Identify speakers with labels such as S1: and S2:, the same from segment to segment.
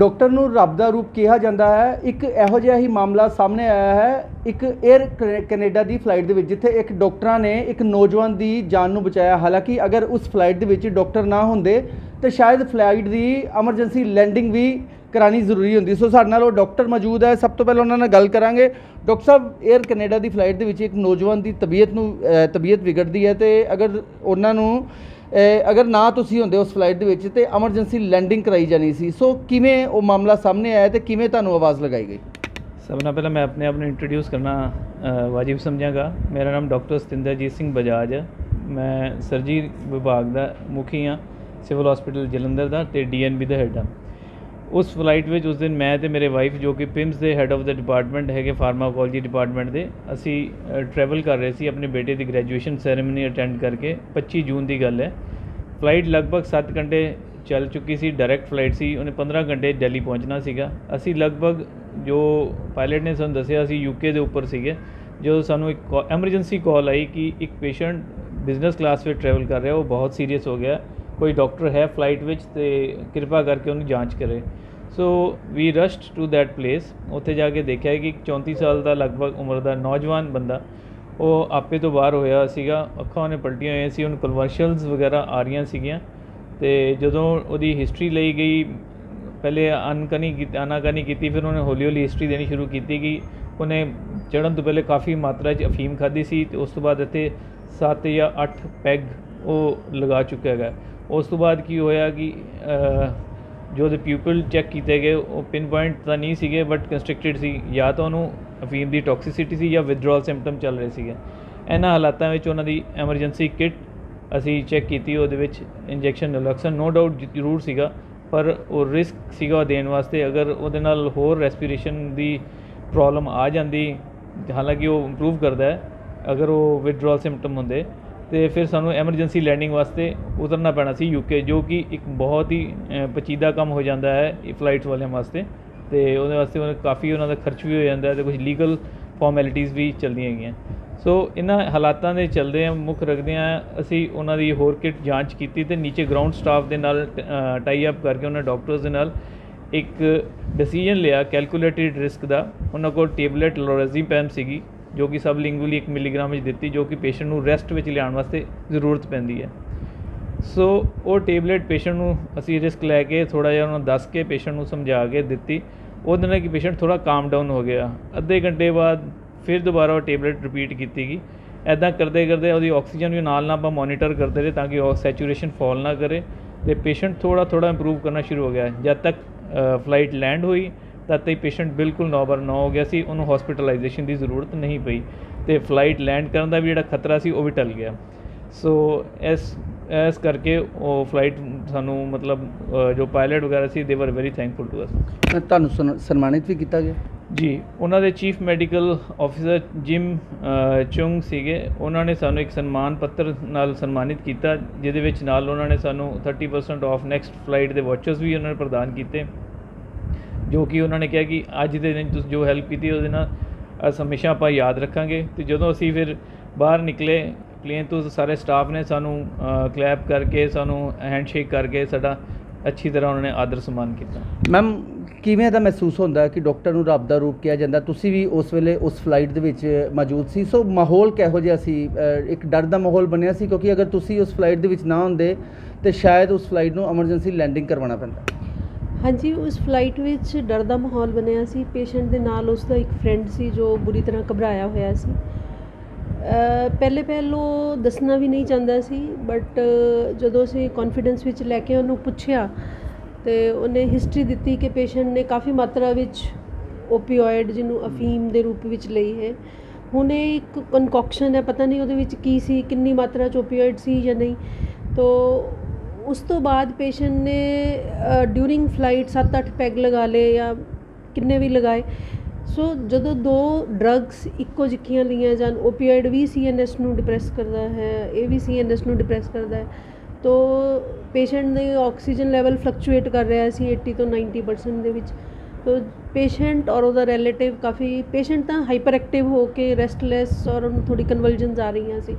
S1: Doctor ਨੂੰ ਰੱਬ ਦਾ ਰੂਪ ਕਿਹਾ ਜਾਂਦਾ ਹੈ। ਇੱਕ ਇਹੋ ਜਿਹਾ ਹੀ ਮਾਮਲਾ ਸਾਹਮਣੇ ਆਇਆ ਹੈ ਇੱਕ 에ਅਰ ਕੈਨੇਡਾ ਦੀ ਫਲਾਈਟ ਦੇ ਵਿੱਚ, ਜਿੱਥੇ ਇੱਕ ਡਾਕਟਰਾਂ ਨੇ ਇੱਕ ਨੌਜਵਾਨ ਦੀ ਜਾਨ ਨੂੰ ਬਚਾਇਆ। ਹਾਲਾਂਕਿ ਅਗਰ ਉਸ ਫਲਾਈਟ ਦੇ ਵਿੱਚ ਡਾਕਟਰ ਨਾ ਹੁੰਦੇ ਤਾਂ ਸ਼ਾਇਦ ਫਲਾਈਟ ਦੀ ਐਮਰਜੈਂਸੀ ਲੈਂਡਿੰਗ ਵੀ करानी ਜ਼ਰੂਰੀ ਹੁੰਦੀ। ਸੋ ਸਾਡੇ ਨਾਲ ਉਹ ਡਾਕਟਰ ਮੌਜੂਦ ਹੈ, ਸਭ ਤੋਂ ਪਹਿਲਾਂ ਉਹਨਾਂ ਨਾਲ ਗੱਲ ਕਰਾਂਗੇ। ਡਾਕਟਰ ਸਾਹਿਬ, 에ਅਰ ਕੈਨੇਡਾ ਦੀ ਫਲਾਈਟ ਦੇ ਵਿੱਚ ਇੱਕ ਨੌਜਵਾਨ ਦੀ ਤਬੀਅਤ ਵਿਗੜਦੀ ਹੈ, ਤੇ ਅਗਰ ਉਹਨਾਂ ਨੂੰ ਅਗਰ ਨਾ ਤੁਸੀਂ ਹੁੰਦੇ ਉਸ ਫਲਾਈਟ ਦੇ ਵਿੱਚ ਤੇ ਐਮਰਜੈਂਸੀ ਲੈਂਡਿੰਗ ਕਰਾਈ ਜਾਣੀ ਸੀ। ਸੋ ਕਿਵੇਂ ਉਹ ਮਾਮਲਾ ਸਾਹਮਣੇ ਆਇਆ ਤੇ ਕਿਵੇਂ ਤੁਹਾਨੂੰ ਆਵਾਜ਼ ਲਗਾਈ ਗਈ?
S2: सब नाल पहला मैं अपने आप को इंट्रोड्यूस करना वाजिब समझांगा। मेरा नाम डॉक्टर सतिंदरजीत सिंह बजाज है। मैं सर्जरी विभाग का मुखी हाँ, सिविल हॉस्पिटल जलंधर का ते DNB का हैड हाँ। उस फ्लाइट में उस दिन मैं ते मेरे वाइफ जो कि पिम्स के हैड ऑफ द डिपार्टमेंट है फार्माकोलॉजी डिपार्टमेंट के, असी ट्रैवल कर रहे थे अपने बेटे की ग्रैजुएशन सैरेमनी अटेंड करके। 25 जून की गल है। फ्लाइट लगभग 7 घंटे चल चुकी सी, डायरैक्ट फ्लाइट सी, उन्हें 15 घंटे दिल्ली पहुँचना सीगा। असी लगभग जो पायलट ने सानू दसिया असी UK के उपर सीगे, जो सानू एक एमरजेंसी कॉल आई कि एक पेशेंट बिजनेस क्लास में ट्रैवल कर रहा है, वो बहुत सीरीयस हो गया, कोई डॉक्टर है फ्लाइट में तो कृपा करके उन्हें जांच करे। So we rushed to that place. उत्थे जाके देखा कि 34 साल का लगभग उम्र का नौजवान बंदा वो आपे तो बाहर होया सीगा, अखां उन्हें पलटियां हुई सी, उन्हें कन्वर्शल्स वगैरह आ रही सीगियां। तो जदों उहदी हिस्टरी लई गई, पहले आनाकानी की, फिर उन्हें हौली हौली हिस्टरी देनी शुरू की कि उन्हें चढ़न तो पहले काफ़ी मात्रा अफीम खाधी सी, तो उस तो बाद इत्थे 7 या 8 पैग वो लगा चुका है। उस तो बाद की होया कि जो प्यूपल चैक किए गए वो पिन पॉइंट तो नहीं सीगे, बट कंस्ट्रक्टेड सी, या तो उन्होंने अफीम की टॉक्सीसिटी सी या विदड्रॉल सिम्पटम चल रहे थे। इन्हां हालातों में उन्होंने एमरजेंसी किट असी चैक की, इंजैक्शन नलक्सन नो डाउट जरूर सीगा, पर वो रिस्क सीगा देने वास्ते। अगर वो नाल होर रेस्पिरेशन की प्रॉब्लम आ जाती, हालांकि वो इंप्रूव करता है, अगर वो विदड्रॉल सिम्पटम होंगे तो फिर सानू एमरजेंसी लैंडिंग वास्ते उतरना पैना सी UK, जो कि एक बहुत ही पेचीदा काम हो जाता है फ्लाइट्स वाले वास्ते। तो उहदे वास्ते काफ़ी उन्होंने खर्च भी हो जाता है, तो कुछ लीगल फॉर्मैलिटीज़ भी चलदियां हैगियां। सो इन्हां हालातां दे चलदे मुख रखदियां असी उन्हां दी होर किट जांच कीती ते नीचे ग्राउंड स्टाफ दे नाल टाई अप करके उन्हां डॉक्टर्स दे नाल एक डिसीजन लिया कैलकुलेटेड रिस्क दा। उन्हां कोल टेबलेट लोराज़ेपम सीगी, जो कि सब लिंगुअली 1 मिलीग्राम दी, जो कि पेशेंट नूं रैस्ट विच लियाण वास्ते जरूरत पैंदी है। सो वो टेबलेट पेशेंट नूं असी रिस्क लैके थोड़ा जिहा उन्होंने दस के पेशेंट नूं समझा के दित्ती। उहदे नाल कि पेशेंट थोड़ा काम डाउन हो गया। अद्धे घंटे बाद फिर दोबारा वो टेबलेट रिपीट की गई। ऐदा करते करते वो ऑक्सीजन भी नाल आप मॉनीटर करते रहे ताकि सैचुरेशन फॉल ना करे, तो पेशेंट थोड़ा थोड़ा इंप्रूव करना शुरू हो गया। जब तक फ्लाइट लैंड हुई तद तक पेशेंट बिल्कुल नॉर्मल हो गया सी, उन्होंने हॉस्पिटलाइजेशन की जरूरत नहीं पई, तो फ्लाइट लैंड करने का भी जो खतरा सी वो भी टल गया। सो इस करके वो फ्लाइट सानू मतलब जो पायलट वगैरह सी they were very thankful to us.
S1: तुहानू सन्मानित भी किया गया
S2: जी। उन्होंने chief medical officer Jim Chung सीगे, उन्होंने सानू एक सन्मान पत्र नाल सन्मानित किया, जिहदे विच नाल उन्होंने सानू 30% ऑफ नैक्सट फ्लाइट के वाचर्स भी उन्होंने प्रदान किए, जो कि उन्होंने कहा कि अज के दिन तुसीं जो हैल्प की उहदे नाल अस हमेशा आपां याद रखांगे। तो जदों असीं फिर बाहर निकले प्लेन तो सारे स्टाफ ने सानू क्लैप करके सानू हैंडशेक करके साडा अच्छी तरह उन्होंने आदर सम्मान किया।
S1: मैम, किवें दा महसूस होंदा कि डॉक्टर नूं रब दा रूप किया जाता? तुसीं भी उस वेले उस फ्लाइट दे विच मौजूद सी। सो माहौल किहो जिहा सी? एक डर दा माहौल बनिया सी, क्योंकि अगर तुसीं उस फ्लाइट दे विच ना होंदे तो शायद उस फ्लाइट नूं एमरजेंसी लैंडिंग करवाना पैंदा।
S3: हाँ जी, उस फ्लाइट विच डर दा माहौल बनिया सी। पेशेंट दे नाल उसदा एक फ्रेंड सी जो बुरी तरह घबराया होया सी। पहले दसना भी नहीं चाहता सी, बट जदों असीं कॉन्फिडेंस विच लैके उन्होंने पुछया तो उन्हें हिस्टरी दी कि पेशेंट ने काफ़ी मात्रा विच ओपीओइड जिन्हों अफीम के रूप में लई है। हुण एक कनकॉक्शन है, पता नहीं उहदे विच की सी, कितनी मात्रा च ओपीओइड सी या नहीं। तो उस तो बाद पेशेंट ने ड्यूरिंग फ्लाइट 7-8 पैग लगा ले या किन्ने भी लगाए। सो जदों 2 ड्रग्स इक्को जिक्कियां लियां जान, ओपीओइड भी CNS नूं डिप्रैस करता है, ये भी CNS नूं डिप्रैस करता है, तो पेशेंट दे ऑक्सीजन लैवल फ्लक्चुएट कर रहा सी 80 तो 90% दे विच। तो पेशेंट और उहदा रिलेटिव काफ़ी, पेशेंट तो हाइपर एक्टिव हो के रेस्टलैस और उन्होंने थोड़ी कन्वल्जन्स आ रही सी।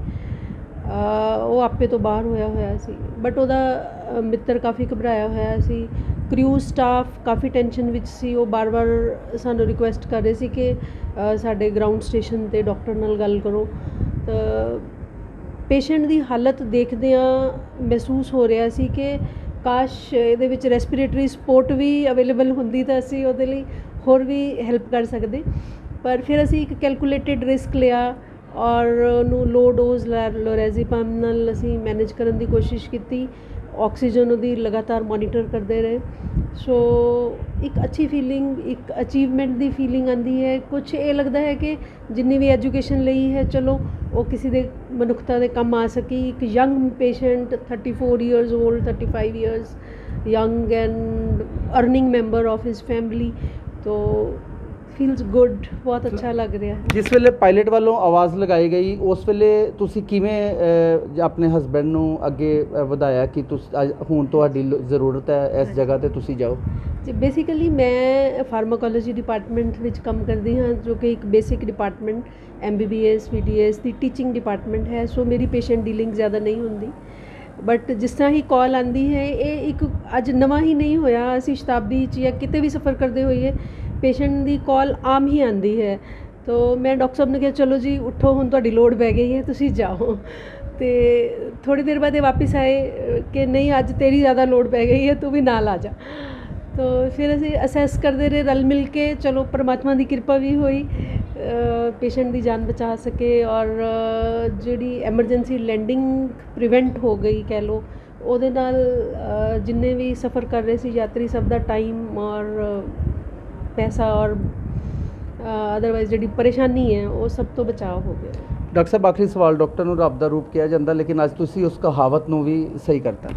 S3: ਉਹ ਆਪੇ ਤੋਂ ਬਾਹਰ ਹੋਇਆ ਸੀ, ਬਟ ਉਹਦਾ ਮਿੱਤਰ ਕਾਫੀ ਘਬਰਾਇਆ ਹੋਇਆ ਸੀ। ਕਰੂ ਸਟਾਫ ਕਾਫੀ ਟੈਨਸ਼ਨ ਵਿੱਚ ਸੀ। ਉਹ ਬਾਰ-ਬਾਰ ਸਾਨੂੰ ਰਿਕੁਐਸਟ ਕਰ ਰਹੇ ਸੀ ਕਿ ਸਾਡੇ ਗਰਾਊਂਡ ਸਟੇਸ਼ਨ 'ਤੇ ਡਾਕਟਰ ਨਾਲ ਗੱਲ ਕਰੋ। ਤਾਂ ਪੇਸ਼ੈਂਟ ਦੀ ਹਾਲਤ ਦੇਖਦਿਆਂ ਮਹਿਸੂਸ ਹੋ ਰਿਹਾ ਸੀ ਕਿ ਕਾਸ਼ ਇਹਦੇ ਵਿੱਚ ਰੈਸਪੀਰੇਟਰੀ ਸਪੋਰਟ ਵੀ ਅਵੇਲੇਬਲ ਹੁੰਦੀ ਤਾਂ ਅਸੀਂ ਉਹਦੇ ਲਈ ਹੋਰ ਵੀ ਹੈਲਪ ਕਰ ਸਕਦੇ। ਪਰ ਫਿਰ ਅਸੀਂ ਇੱਕ ਕੈਲਕੂਲੇਟਿਡ ਰਿਸਕ ਲਿਆ ਔਰ ਉਹਨੂੰ ਲੋ ਡੋਜ਼ ਲੋਰੈਜ਼ੇਪਾਮ ਨਾਲ ਅਸੀਂ ਮੈਨੇਜ ਕਰਨ ਦੀ ਕੋਸ਼ਿਸ਼ ਕੀਤੀ। ਆਕਸੀਜਨ ਉਹਦੀ ਲਗਾਤਾਰ ਮੋਨੀਟਰ ਕਰਦੇ ਰਹੇ। ਸੋ ਇੱਕ ਅੱਛੀ ਫੀਲਿੰਗ, ਇੱਕ ਅਚੀਵਮੈਂਟ ਦੀ ਫੀਲਿੰਗ ਆਉਂਦੀ ਹੈ। ਕੁਛ ਇਹ ਲੱਗਦਾ ਹੈ ਕਿ ਜਿੰਨੀ ਵੀ ਐਜੂਕੇਸ਼ਨ ਲਈ ਹੈ, ਚਲੋ ਉਹ ਕਿਸੇ ਦੇ ਮਨੁੱਖਤਾ ਦੇ ਕੰਮ ਆ ਸਕੀ। ਇੱਕ young patient 34 years old, 35 years young and earning member of his family, ਤੋ ਫੀਲਸ ਗੁੱਡ, ਬਹੁਤ ਅੱਛਾ ਲੱਗ ਰਿਹਾ ਹੈ।
S1: ਜਿਸ ਵੇਲੇ ਪਾਇਲਟ ਵੱਲੋਂ ਆਵਾਜ਼ ਲਗਾਈ ਗਈ ਉਸ ਵੇਲੇ ਤੁਸੀਂ ਕਿਵੇਂ ਆਪਣੇ ਹਸਬੈਂਡ ਨੂੰ ਅੱਗੇ ਵਧਾਇਆ ਕਿ ਤੁਸੀਂ ਹੁਣ ਤੁਹਾਡੀ ਜ਼ਰੂਰਤ ਹੈ ਇਸ ਜਗ੍ਹਾ ਤੇ ਤੁਸੀਂ ਜਾਓ?
S3: ਜੀ ਬੇਸਿਕਲੀ ਮੈਂ ਫਾਰਮਾਕੋਲੋਜੀ ਡਿਪਾਰਟਮੈਂਟ ਵਿੱਚ ਕੰਮ ਕਰਦੀ ਹਾਂ, ਜੋ ਕਿ ਇੱਕ ਬੇਸਿਕ ਡਿਪਾਰਟਮੈਂਟ MBBS BDS ਦੀ ਟੀਚਿੰਗ ਡਿਪਾਰਟਮੈਂਟ ਹੈ। ਸੋ ਮੇਰੀ ਪੇਸ਼ੈਂਟ ਡੀਲਿੰਗ ਜ਼ਿਆਦਾ ਨਹੀਂ ਹੁੰਦੀ, ਬਟ ਜਿਸ ਤਰ੍ਹਾਂ ਹੀ ਕਾਲ ਆਉਂਦੀ ਹੈ, ਇਹ ਇੱਕ ਅੱਜ ਨਵਾਂ ਹੀ ਨਹੀਂ ਹੋਇਆ। ਅਸੀਂ ਸ਼ਤਾਬਦੀ 'ਚ ਜਾਂ ਕਿਤੇ ਵੀ ਸਫ਼ਰ ਕਰਦੇ ਹੋਈਏ ਪੇਸ਼ੈਂਟ ਦੀ ਕਾਲ ਆਮ ਹੀ ਆਉਂਦੀ ਹੈ। ਤੋ ਮੈਂ ਡਾਕਟਰ ਸਾਹਿਬ ਨੇ ਕਿਹਾ ਚਲੋ ਜੀ ਉੱਠੋ, ਹੁਣ ਤੁਹਾਡੀ ਲੋੜ ਪੈ ਗਈ ਹੈ, ਤੁਸੀਂ ਜਾਓ। ਅਤੇ ਥੋੜ੍ਹੀ ਦੇਰ ਬਾਅਦ ਇਹ ਵਾਪਸ ਆਏ ਕਿ ਨਹੀਂ ਅੱਜ ਤੇਰੀ ਜ਼ਿਆਦਾ ਲੋੜ ਪੈ ਗਈ ਹੈ, ਤੂੰ ਵੀ ਨਾਲ ਆ ਜਾ। ਤੋ ਫਿਰ ਅਸੀਂ ਅਸੈਸ ਕਰਦੇ ਰਹੇ ਰਲ ਮਿਲ ਕੇ। ਚਲੋ ਪਰਮਾਤਮਾ ਦੀ ਕਿਰਪਾ ਵੀ ਹੋਈ, ਪੇਸ਼ੈਂਟ ਦੀ ਜਾਨ ਬਚਾ ਸਕੇ ਔਰ ਜਿਹੜੀ ਐਮਰਜੈਂਸੀ ਲੈਂਡਿੰਗ ਪ੍ਰੀਵੈਂਟ ਹੋ ਗਈ ਕਹਿ ਲਓ, ਉਹਦੇ ਨਾਲ ਜਿੰਨੇ ਵੀ ਸਫ਼ਰ ਕਰ ਰਹੇ ਸੀ ਯਾਤਰੀ ਸਭ ਦਾ ਟਾਈਮ ਔਰ ਪੈਸਾ ਔਰ ਅਦਰਵਾਈਜ਼ ਜਿਹੜੀ ਪਰੇਸ਼ਾਨੀ ਹੈ ਉਹ ਸਭ ਤੋਂ ਬਚਾਅ ਹੋ ਗਿਆ।
S1: ਡਾਕਟਰ ਸਾਹਿਬ ਆਖਰੀ ਸਵਾਲ, ਡਾਕਟਰ ਨੂੰ ਰੱਬ ਦਾ ਰੂਪ ਕਿਹਾ ਜਾਂਦਾ, ਲੇਕਿਨ ਅੱਜ ਤੁਸੀਂ ਉਸ ਕਹਾਵਤ ਨੂੰ ਵੀ ਸਹੀ ਕਰਤਾ।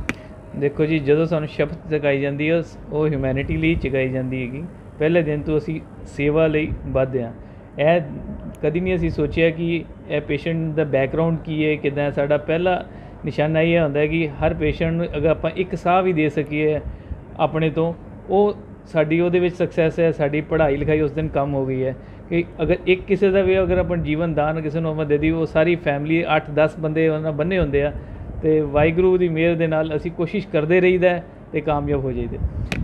S2: ਦੇਖੋ ਜੀ, ਜਦੋਂ ਸਾਨੂੰ ਸ਼ਬਦ ਜਗਾਈ ਜਾਂਦੀ ਹੈ ਉਹ ਹਿਊਮੈਨਿਟੀ ਲਈ ਜਗਾਈ ਜਾਂਦੀ ਹੈਗੀ। ਪਹਿਲੇ ਦਿਨ ਤੋਂ ਅਸੀਂ ਸੇਵਾ ਲਈ ਬੱਧ ਹਾਂ। ਇਹ ਕਦੀ ਨਹੀਂ ਅਸੀਂ ਸੋਚਿਆ ਕਿ ਇਹ ਪੇਸ਼ੈਂਟ ਦਾ ਬੈਕਗਰਾਊਂਡ ਕੀ ਹੈ, ਕਿੱਦਾਂ। ਸਾਡਾ ਪਹਿਲਾ ਨਿਸ਼ਾਨਾ ਇਹ ਹੁੰਦਾ ਕਿ ਹਰ ਪੇਸ਼ੈਂਟ ਨੂੰ ਅਗਰ ਆਪਾਂ ਇੱਕ ਸਾਹ ਵੀ ਦੇ ਸਕੀਏ ਆਪਣੇ ਤੋਂ, ਉਹ ਸਾਡੀ ਉਹਦੇ ਵਿੱਚ ਸਕਸੈਸ ਹੈ। ਸਾਡੀ ਪੜ੍ਹਾਈ ਲਿਖਾਈ ਉਸ ਦਿਨ ਕੰਮ ਹੋ ਗਈ ਹੈ ਕਿ ਅਗਰ ਇੱਕ ਕਿਸੇ ਦਾ ਵੀ ਅਗਰ ਆਪਣਾ ਜੀਵਨ ਦਾਨ ਕਿਸੇ ਨੂੰ ਆਪਾਂ ਦੇ ਦੀ, ਉਹ ਸਾਰੀ ਫੈਮਿਲੀ 8-10 ਬੰਦੇ ਉਹਨਾਂ ਬੰਨੇ ਹੁੰਦੇ ਆ। ਅਤੇ ਵਾਹਿਗੁਰੂ ਦੀ ਮਿਹਰ ਦੇ ਨਾਲ ਅਸੀਂ ਕੋਸ਼ਿਸ਼ ਕਰਦੇ ਰਹੀਦਾ ਅਤੇ ਕਾਮਯਾਬ ਹੋ ਜਾਈਦੇ।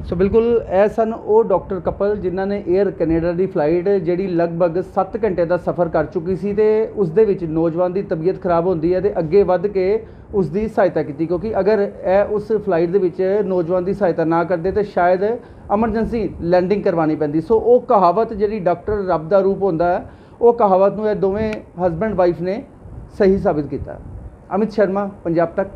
S1: ਸੋ ਬਿਲਕੁਲ ਇਹ ਸਨ ਉਹ ਡਾਕਟਰ ਕਪਲ ਜਿਨ੍ਹਾਂ ਨੇ ਏਅਰ ਕੈਨੇਡਾ ਦੀ ਫਲਾਈਟ ਜਿਹੜੀ ਲਗਭਗ 7 ਘੰਟੇ ਦਾ ਸਫ਼ਰ ਕਰ ਚੁੱਕੀ ਸੀ ਅਤੇ ਉਸ ਦੇ ਵਿੱਚ ਨੌਜਵਾਨ ਦੀ ਤਬੀਅਤ ਖਰਾਬ ਹੁੰਦੀ ਹੈ ਅਤੇ ਅੱਗੇ ਵੱਧ ਕੇ ਉਸ ਦੀ ਸਹਾਇਤਾ ਕੀਤੀ, ਕਿਉਂਕਿ ਅਗਰ ਇਹ ਉਸ ਫਲਾਈਟ ਦੇ ਵਿੱਚ ਨੌਜਵਾਨ ਦੀ ਸਹਾਇਤਾ ਨਾ ਕਰਦੇ ਤਾਂ ਸ਼ਾਇਦ ਐਮਰਜੈਂਸੀ ਲੈਂਡਿੰਗ ਕਰਵਾਉਣੀ ਪੈਂਦੀ। ਸੋ ਉਹ ਕਹਾਵਤ ਜਿਹੜੀ ਡਾਕਟਰ ਰੱਬ ਦਾ ਰੂਪ ਹੁੰਦਾ ਹੈ, ਉਹ ਕਹਾਵਤ ਨੂੰ ਇਹ ਦੋਵੇਂ ਹਸਬੈਂਡ ਵਾਈਫ ਨੇ ਸਹੀ ਸਾਬਿਤ ਕੀਤਾ। ਅਮਿਤ ਸ਼ਰਮਾ, ਪੰਜਾਬ ਤੱਕ।